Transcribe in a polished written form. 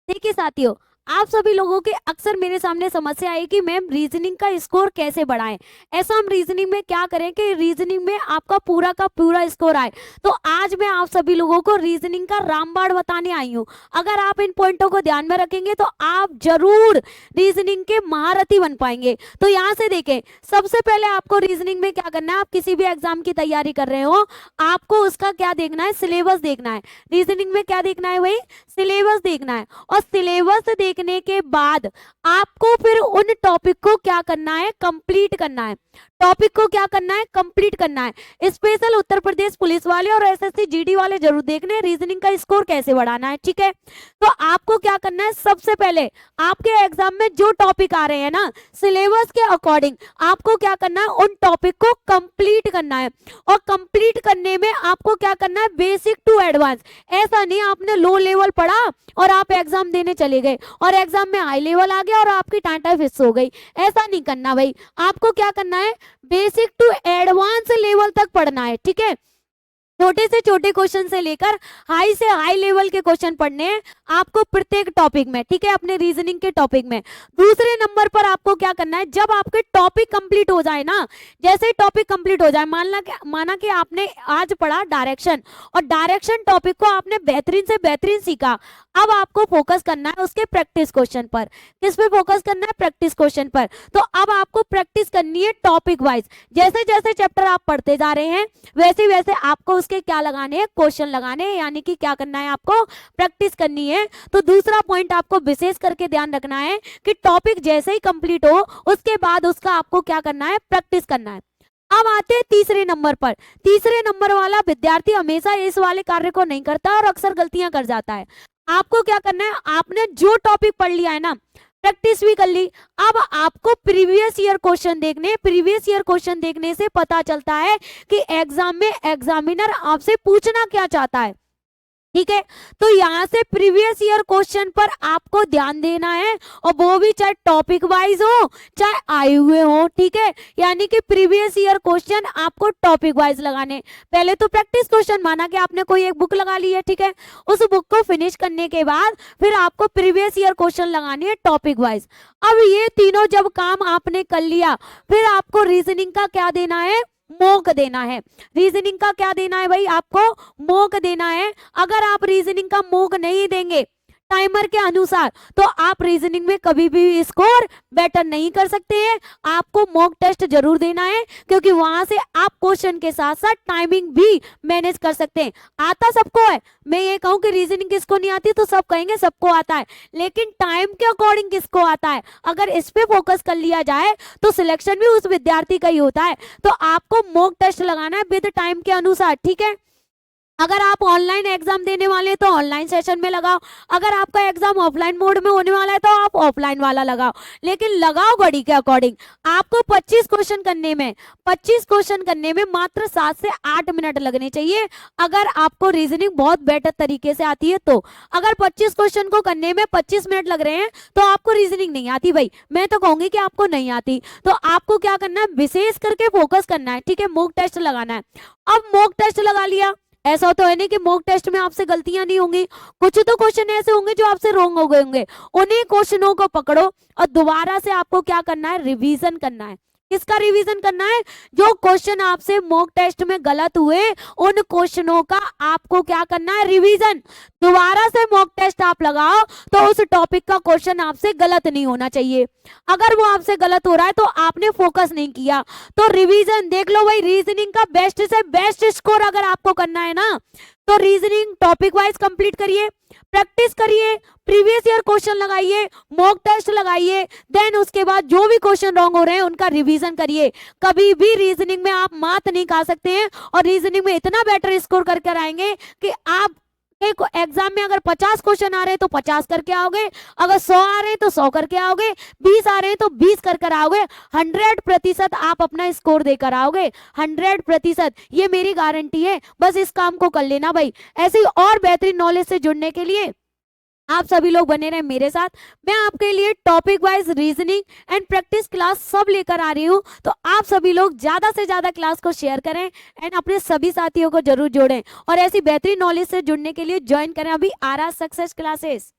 देखिए साथियों, आप सभी लोगों के अक्सर मेरे सामने समस्या आई कि मैम रीजनिंग का स्कोर कैसे बढ़ाएं। ऐसा हम रीजनिंग में क्या करें कि रीजनिंग में आपका पूरा का पूरा स्कोर आए। तो आज मैं आप सभी लोगों को रीजनिंग का रामबाण बताने आई हूँ। अगर आप इन पॉइंटों को ध्यान में रखेंगे तो आप जरूर रीजनिंग के महारथी बन पाएंगे। तो यहाँ से देखें, सबसे पहले आपको रीजनिंग में क्या करना है, आप किसी भी एग्जाम की तैयारी कर रहे हो, आपको उसका क्या देखना है, सिलेबस देखना है। रीजनिंग में क्या देखना है भाई, सिलेबस देखना है। और सिलेबस देखने के बाद आपको फिर उन टॉपिक को क्या करना है, कंप्लीट करना है। टॉपिक को क्या करना है, कंप्लीट करना है। स्पेशल उत्तर प्रदेश पुलिस वाले और एसएससी जीडी वाले जरूर देखने रीजनिंग का स्कोर कैसे बढ़ाना है, ठीक है। तो आपको क्या करना है, सबसे पहले आपके एग्जाम में जो टॉपिक आ रहे हैं ना, सिलेबस के अकॉर्डिंग आपको क्या करना है, उन टॉपिक को कंप्लीट करना है। और कंप्लीट करने में आपको क्या करना है, बेसिक टू एडवांस। ऐसा नहीं आपने लो लेवल पढ़ा और आप एग्जाम देने चले गए और एग्जाम में हाई लेवल आ गया और आपकी टाटा फिक्स हो गई। ऐसा नहीं करना भाई, आपको क्या करना है, बेसिक टू एडवांस लेवल तक पढ़ना है, ठीक है। छोटे से छोटे क्वेश्चन से लेकर हाई से हाई लेवल के क्वेश्चन पढ़ने हैं आपको प्रत्येक टॉपिक में, ठीक है, अपने रीजनिंग के टॉपिक में। दूसरे नंबर पर आपको क्या करना है, जब आपके टॉपिक कंप्लीट हो जाए ना, जैसे ही टॉपिक कंप्लीट हो जाए, माना कि आपने आज पढ़ा डायरेक्शन और डायरेक्शन टॉपिक को आपने बेहतरीन से बेहतरीन सीखा। अब आपको फोकस करना है उसके प्रैक्टिस क्वेश्चन पर। किस पे फोकस करना है, प्रैक्टिस क्वेश्चन पर। तो अब आपको प्रैक्टिस करनी है टॉपिक वाइज। जैसे जैसे चैप्टर आप पढ़ते जा रहे हैं वैसे वैसे आपको उसके क्या लगाने हैं, क्वेश्चन लगाने हैं, यानी कि क्या करना है, आपको प्रैक्टिस करनी है। तो दूसरा पॉइंट आपको विशेष करके ध्यान रखना है कि टॉपिक जैसे ही कंप्लीट हो उसके बाद उसका आपको क्या करना है, प्रैक्टिस करना है। अब आते हैं तीसरे नंबर पर। तीसरे नंबर वाला विद्यार्थी हमेशा इस वाले कार्य को नहीं करता और अक्सर गलतियां कर जाता है। आपको क्या करना है, आपने जो टॉपिक पढ़ लिया है ना, प्रैक्टिस भी कर ली, अब आपको प्रीवियस ईयर क्वेश्चन देखने। प्रीवियस ईयर क्वेश्चन देखने से पता चलता है कि एग्जाम में एग्जामिनर आपसे पूछना क्या चाहता है, ठीक है। तो यहाँ से प्रीवियस ईयर क्वेश्चन पर आपको ध्यान देना है और वो भी चाहे टॉपिक वाइज हो चाहे आए हुए हो, ठीक है। यानी कि प्रीवियस ईयर क्वेश्चन आपको टॉपिक वाइज लगाने। पहले तो प्रैक्टिस क्वेश्चन, माना कि आपने कोई एक बुक लगा ली है, ठीक है, उस बुक को फिनिश करने के बाद फिर आपको प्रीवियस ईयर क्वेश्चन लगानी है टॉपिक वाइज। अब ये तीनों जब काम आपने कर लिया, फिर आपको रीजनिंग का क्या देना है, मॉक देना है। रीजनिंग का क्या देना है भाई, आपको मॉक देना है। अगर आप रीजनिंग का मॉक नहीं देंगे टाइमर के अनुसार तो आप रीजनिंग में कभी भी स्कोर बेटर नहीं कर सकते हैं। आपको मॉक टेस्ट जरूर देना है, क्योंकि वहां से आप क्वेश्चन के साथ साथ टाइमिंग भी मैनेज कर सकते हैं। आता सबको है, मैं ये कहूं कि रीजनिंग किसको नहीं आती तो सब कहेंगे सबको आता है, लेकिन टाइम के अकॉर्डिंग किसको आता है, अगर इस पे फोकस कर लिया जाए तो सिलेक्शन भी उस विद्यार्थी का ही होता है। तो आपको मॉक टेस्ट लगाना है विद टाइम के अनुसार, ठीक है। अगर आप ऑनलाइन एग्जाम देने वाले हैं तो ऑनलाइन सेशन में लगाओ, अगर आपका एग्जाम ऑफलाइन मोड में होने वाला है तो आप ऑफलाइन वाला लगाओ, लेकिन लगाओ घड़ी के अकॉर्डिंग। आपको 25 क्वेश्चन करने में 25 क्वेश्चन करने में मात्र 7 से 8 मिनट लगने चाहिए, अगर आपको रीजनिंग बहुत बेटर तरीके से आती है तो। अगर 25 क्वेश्चन को करने में 25 मिनट लग रहे हैं तो आपको रीजनिंग नहीं आती भाई, मैं तो कहूंगी कि आपको नहीं आती। तो आपको क्या करना है, विशेष करके फोकस करना है, ठीक है, मॉक टेस्ट लगाना है। अब मॉक टेस्ट लगा लिया, ऐसा तो है नहीं कि मॉक टेस्ट में आपसे गलतियां नहीं होंगी, कुछ तो क्वेश्चन ऐसे होंगे जो आपसे रॉन्ग हो गए होंगे। उन्हीं क्वेश्चनों को पकड़ो और दोबारा से आपको क्या करना है, रिवीजन करना है। किसका रिवीजन करना है, जो क्वेश्चन आपसे मॉक टेस्ट में गलत हुए उन क्वेश्चनों का आपको क्या करना है, रिवीजन। दोबारा से मॉक टेस्ट आप लगाओ तो उस टॉपिक का क्वेश्चन आपसे गलत नहीं होना चाहिए। अगर वो आपसे गलत हो रहा है तो आपने फोकस नहीं किया, तो रिवीजन देख लो भाई। रीजनिंग का बेस्ट से बेस्ट स्कोर अगर आपको करना है ना, तो रीजनिंग टॉपिक वाइज कंप्लीट करिए, प्रैक्टिस करिए, प्रीवियस ईयर क्वेश्चन लगाइए, मॉक टेस्ट लगाइए, देन उसके बाद जो भी क्वेश्चन रॉन्ग हो रहे हैं उनका रिवीजन करिए। कभी भी रीजनिंग में आप मात नहीं खा सकते हैं और रीजनिंग में इतना बेटर स्कोर करके आएंगे कि आप एक एग्जाम में अगर 50 क्वेश्चन आ रहे हैं तो 50 करके आओगे, अगर 100 आ रहे हैं तो 100 करके आओगे, 20 आ रहे हैं तो 20 कर आओगे। 100% आप अपना स्कोर देकर आओगे, 100%, ये मेरी गारंटी है। बस इस काम को कर लेना भाई। ऐसे ही और बेहतरीन नॉलेज से जुड़ने के लिए आप सभी लोग बने रहे मेरे साथ। मैं आपके लिए topic wise reasoning and practice class सब लेकर आ रही हूँ, तो आप सभी लोग ज्यादा से ज्यादा क्लास को शेयर करें एंड अपने सभी साथियों को जरूर जोड़ें और ऐसी बेहतरीन नॉलेज से जुड़ने के लिए ज्वाइन करें अभी आरा सक्सेस क्लासेस।